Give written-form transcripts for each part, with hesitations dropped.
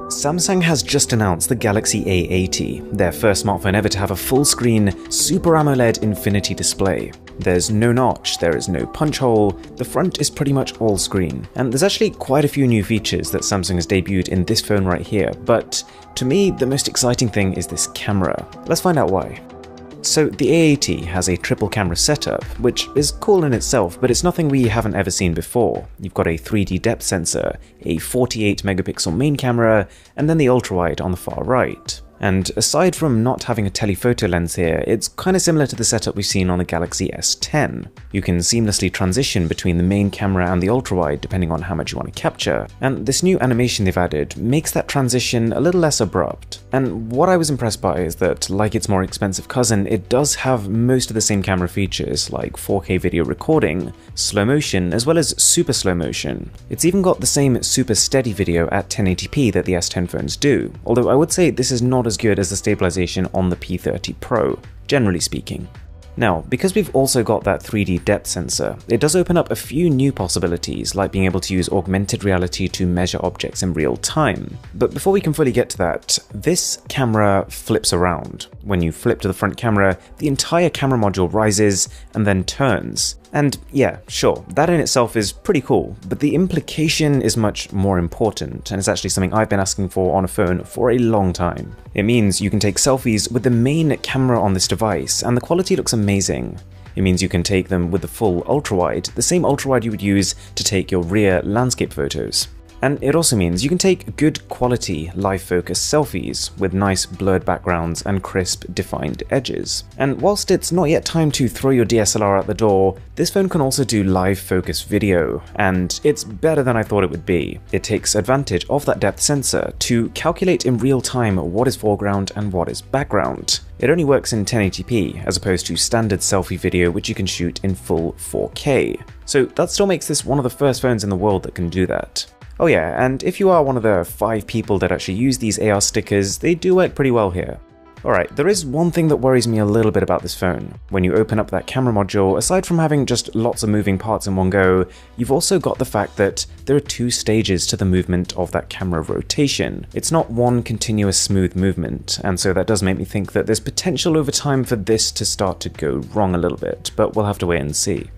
Samsung has just announced the Galaxy A80, their first smartphone ever to have a full-screen Super AMOLED Infinity display. There's no notch, there is no punch hole, the front is pretty much all screen, and there's actually quite a few new features that Samsung has debuted in this phone right here, but to me the most exciting thing is this camera. Let's find out why. So the A80 has a triple camera setup, which is cool in itself, but it's nothing we haven't ever seen before. You've got a 3D depth sensor, a 48 megapixel main camera, and then the ultrawide on the far right. And aside from not having a telephoto lens here, it's kind of similar to the setup we've seen on the Galaxy S10. You can seamlessly transition between the main camera and the ultrawide depending on how much you want to capture, and this new animation they've added makes that transition a little less abrupt. And what I was impressed by is that, like its more expensive cousin, it does have most of the same camera features like 4K video recording, slow motion, as well as super slow motion. It's even got the same super steady video at 1080p that the S10 phones do, although I would say this is not as good as the stabilization on the P30 Pro, generally speaking. Now, because we've also got that 3D depth sensor, it does open up a few new possibilities, like being able to use augmented reality to measure objects in real time. But before we can fully get to that, this camera flips around. When you flip to the front camera, the entire camera module rises and then turns. And yeah, sure, that in itself is pretty cool, but the implication is much more important, and it's actually something I've been asking for on a phone for a long time. It means you can take selfies with the main camera on this device, and the quality looks amazing. It means you can take them with the full ultrawide, the same ultrawide you would use to take your rear landscape photos. And it also means you can take good quality live focus selfies with nice blurred backgrounds and crisp defined edges. And whilst it's not yet time to throw your DSLR out the door, this phone can also do live focus video, and it's better than I thought it would be. It takes advantage of that depth sensor to calculate in real time what is foreground and what is background. It only works in 1080p as opposed to standard selfie video which you can shoot in full 4K. So that still makes this one of the first phones in the world that can do that. Oh yeah, and if you are one of the 5 people that actually use these AR stickers, they do work pretty well here. Alright, there is one thing that worries me a little bit about this phone. When you open up that camera module, aside from having just lots of moving parts in one go, you've also got the fact that there are 2 stages to the movement of that camera rotation. It's not one continuous smooth movement, and so that does make me think that there's potential over time for this to start to go wrong a little bit, but we'll have to wait and see.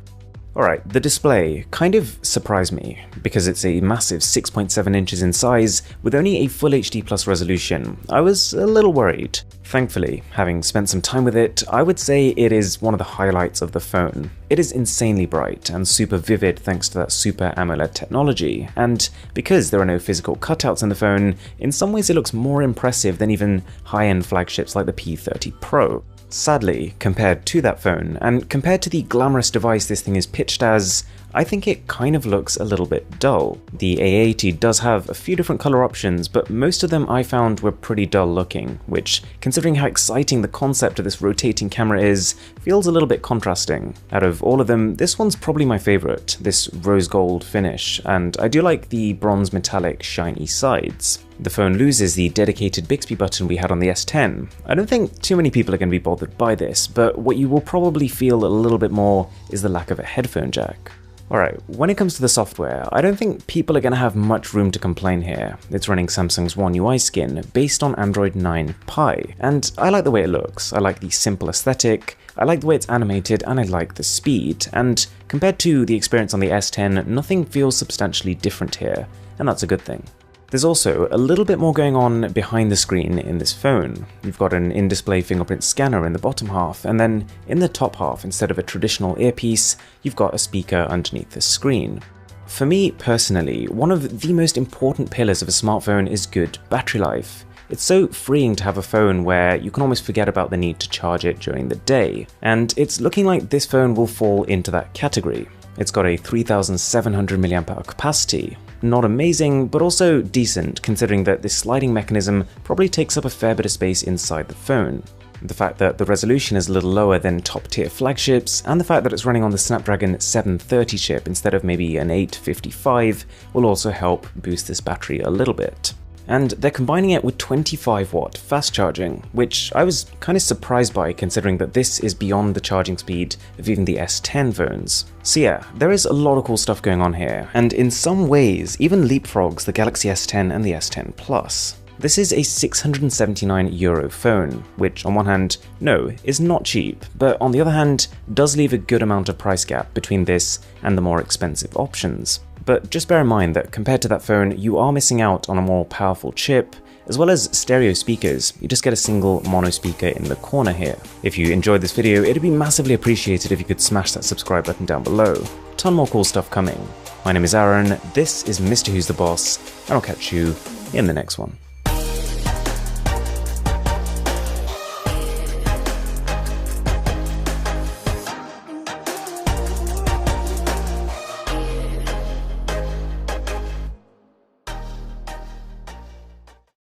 Alright, the display kind of surprised me, because it's a massive 6.7 inches in size with only a Full HD Plus resolution. I was a little worried. Thankfully, having spent some time with it, I would say it is one of the highlights of the phone. It is insanely bright and super vivid thanks to that Super AMOLED technology, and because there are no physical cutouts in the phone, in some ways it looks more impressive than even high-end flagships like the P30 Pro. Sadly, compared to that phone, and compared to the glamorous device this thing is pitched as, I think it kind of looks a little bit dull. The A80 does have a few different color options, but most of them I found were pretty dull looking, which, considering how exciting the concept of this rotating camera is, feels a little bit contrasting. Out of all of them, this one's probably my favorite, this rose gold finish, and I do like the bronze metallic shiny sides. The phone loses the dedicated Bixby button we had on the S10. I don't think too many people are going to be bothered by this, but what you will probably feel a little bit more is the lack of a headphone jack. Alright, when it comes to the software, I don't think people are going to have much room to complain here. It's running Samsung's One UI skin based on Android 9 Pie, and I like the way it looks. I like the simple aesthetic, I like the way it's animated, and I like the speed, and compared to the experience on the S10, nothing feels substantially different here, and that's a good thing. There's also a little bit more going on behind the screen in this phone. You've got an in-display fingerprint scanner in the bottom half, and then in the top half, instead of a traditional earpiece, you've got a speaker underneath the screen. For me personally, one of the most important pillars of a smartphone is good battery life. It's so freeing to have a phone where you can almost forget about the need to charge it during the day, and it's looking like this phone will fall into that category. It's got a 3700 mAh capacity. Not amazing, but also decent, considering that this sliding mechanism probably takes up a fair bit of space inside the phone. The fact that the resolution is a little lower than top-tier flagships, and the fact that it's running on the Snapdragon 730 chip instead of maybe an 855 will also help boost this battery a little bit. and they're combining it with 25-watt fast charging, which I was kind of surprised by considering that this is beyond the charging speed of even the S10 phones. So yeah, there is a lot of cool stuff going on here, and in some ways even leapfrogs the Galaxy S10 and the S10 Plus. This is a €679 phone, which on one hand, no, is not cheap, but on the other hand, does leave a good amount of price gap between this and the more expensive options. But just bear in mind that compared to that phone, you are missing out on a more powerful chip, as well as stereo speakers. You just get a single mono speaker in the corner here. If you enjoyed this video, it'd be massively appreciated if you could smash that subscribe button down below. Ton more cool stuff coming. My name is Aaron, this is Mr. Who's the Boss, and I'll catch you in the next one.